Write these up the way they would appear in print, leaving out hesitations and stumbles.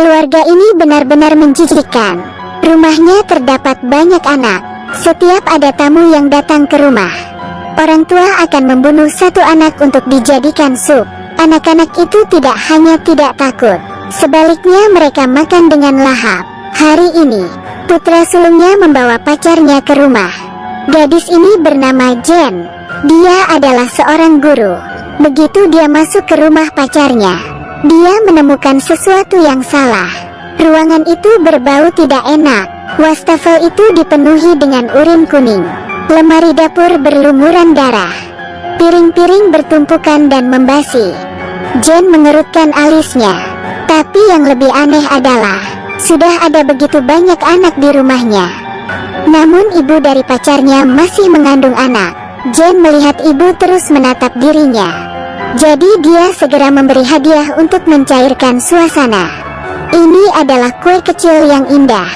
Keluarga ini benar-benar menjijikkan. Rumahnya terdapat banyak anak. Setiap ada tamu yang datang ke rumah, orang tua akan membunuh satu anak untuk dijadikan sup. Anak-anak itu tidak hanya tidak takut, sebaliknya mereka makan dengan lahap. Hari ini, putra sulungnya membawa pacarnya ke rumah. Gadis ini bernama Jen. Dia adalah seorang guru. Begitu dia masuk ke rumah pacarnya, dia menemukan sesuatu yang salah. Ruangan itu berbau tidak enak. Wastafel itu dipenuhi dengan urin kuning. Lemari dapur berlumuran darah. Piring-piring bertumpukan dan membasi. Jen mengerutkan alisnya. Tapi yang lebih aneh adalah, sudah ada begitu banyak anak di rumahnya. Namun ibu dari pacarnya masih mengandung anak. Jen melihat ibu terus menatap dirinya. Jadi dia segera memberi hadiah untuk mencairkan suasana. Ini adalah kue kecil yang indah.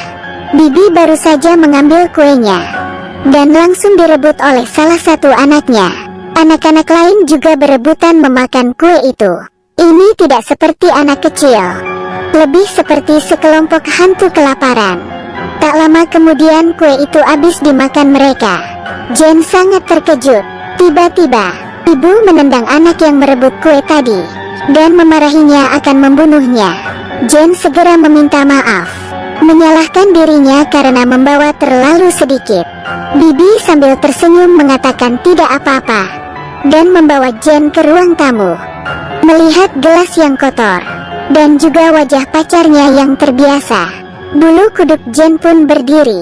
Bibi baru saja mengambil kuenya dan langsung direbut oleh salah satu anaknya. Anak-anak lain juga berebutan memakan kue itu. Ini tidak seperti anak kecil, lebih seperti sekelompok hantu kelaparan. Tak lama kemudian kue itu habis dimakan mereka. Jen sangat terkejut. Tiba-tiba, ibu menendang anak yang merebut kue tadi dan memarahinya akan membunuhnya. Jen segera meminta maaf, menyalahkan dirinya karena membawa terlalu sedikit. Bibi sambil tersenyum mengatakan tidak apa-apa dan membawa Jen ke ruang tamu. Melihat gelas yang kotor dan juga wajah pacarnya yang terbiasa, bulu kuduk Jen pun berdiri.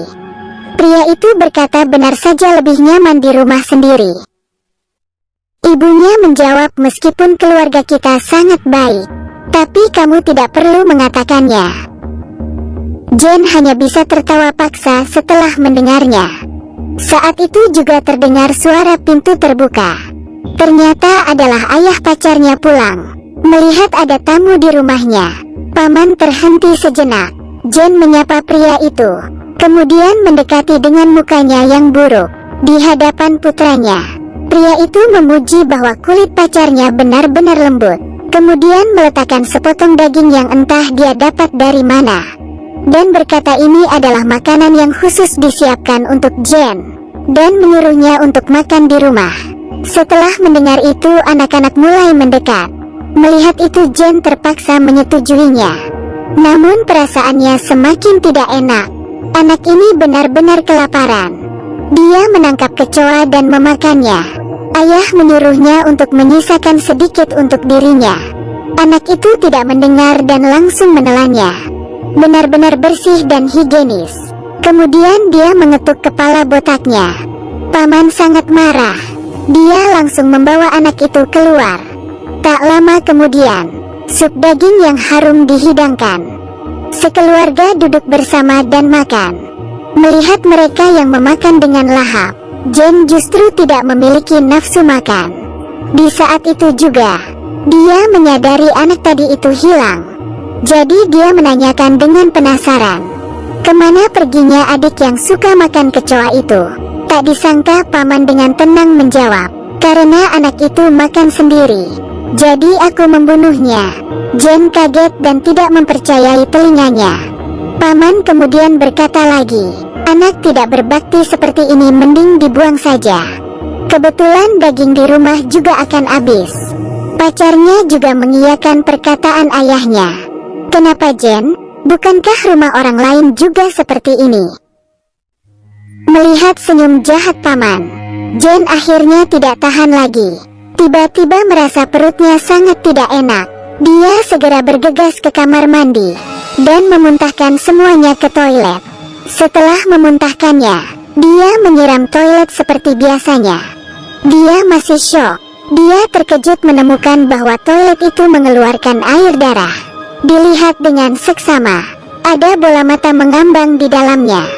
Pria itu berkata benar saja lebih nyaman di rumah sendiri. Ibunya menjawab, meskipun keluarga kita sangat baik, tapi kamu tidak perlu mengatakannya. Jen hanya bisa tertawa paksa setelah mendengarnya. Saat itu juga terdengar suara pintu terbuka. Ternyata adalah ayah pacarnya pulang. Melihat ada tamu di rumahnya, paman terhenti sejenak. Jen menyapa pria itu, kemudian mendekati dengan mukanya yang buruk di hadapan putranya. Pria itu memuji bahwa kulit pacarnya benar-benar lembut. Kemudian meletakkan sepotong daging yang entah dia dapat dari mana, dan berkata ini adalah makanan yang khusus disiapkan untuk Jen, dan menyuruhnya untuk makan di rumah. Setelah mendengar itu, anak-anak mulai mendekat. Melihat itu, Jen terpaksa menyetujuinya. Namun perasaannya semakin tidak enak. Anak ini benar-benar kelaparan. Dia menangkap kecoa dan memakannya. Ayah menyuruhnya untuk menyisakan sedikit untuk dirinya. Anak itu tidak mendengar dan langsung menelannya. Benar-benar bersih dan higienis. Kemudian dia mengetuk kepala botaknya. Paman sangat marah. Dia langsung membawa anak itu keluar. Tak lama kemudian, sup daging yang harum dihidangkan. Sekeluarga duduk bersama dan makan. Melihat mereka yang memakan dengan lahap, Jen justru tidak memiliki nafsu makan. Di saat itu juga, dia menyadari anak tadi itu hilang. Jadi dia menanyakan dengan penasaran, kemana perginya adik yang suka makan kecoa itu. Tak disangka paman dengan tenang menjawab, karena anak itu makan sendiri, jadi aku membunuhnya. Jen kaget dan tidak mempercayai telinganya. Paman kemudian berkata lagi, anak tidak berbakti seperti ini mending dibuang saja. Kebetulan daging di rumah juga akan habis. Pacarnya juga mengiyakan perkataan ayahnya. Kenapa Jen? Bukankah rumah orang lain juga seperti ini? Melihat senyum jahat paman, Jen akhirnya tidak tahan lagi. Tiba-tiba merasa perutnya sangat tidak enak. Dia segera bergegas ke kamar mandi dan memuntahkan semuanya ke toilet. Setelah memuntahkannya, dia menyiram toilet seperti biasanya. Dia masih syok. Dia terkejut menemukan bahwa toilet itu mengeluarkan air darah. Dilihat dengan seksama, ada bola mata mengambang di dalamnya.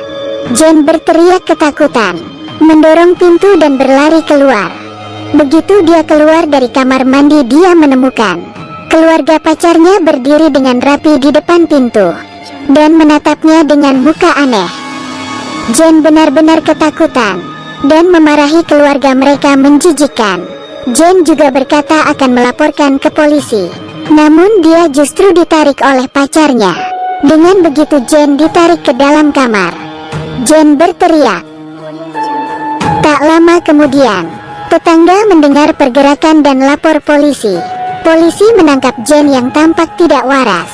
Jen berteriak ketakutan, mendorong pintu dan berlari keluar. Begitu dia keluar dari kamar mandi, dia menemukan keluarga pacarnya berdiri dengan rapi di depan pintu dan menatapnya dengan muka aneh. Jen benar-benar ketakutan dan memarahi keluarga mereka menjijikkan. Jen juga berkata akan melaporkan ke polisi, namun dia justru ditarik oleh pacarnya. Dengan begitu Jane ditarik ke dalam kamar. Jane berteriak. Tak lama kemudian, tetangga mendengar pergerakan dan lapor polisi. Polisi menangkap Jane yang tampak tidak waras.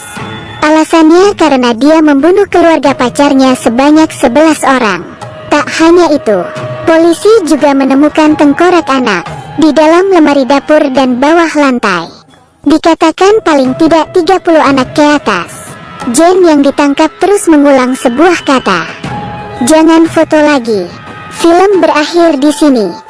Alasannya karena dia membunuh keluarga pacarnya sebanyak 11 orang. Tak hanya itu, polisi juga menemukan tengkorak anak di dalam lemari dapur dan bawah lantai. Dikatakan paling tidak 30 anak ke atas. Jane yang ditangkap terus mengulang sebuah kata. Jangan foto lagi. Film berakhir di sini.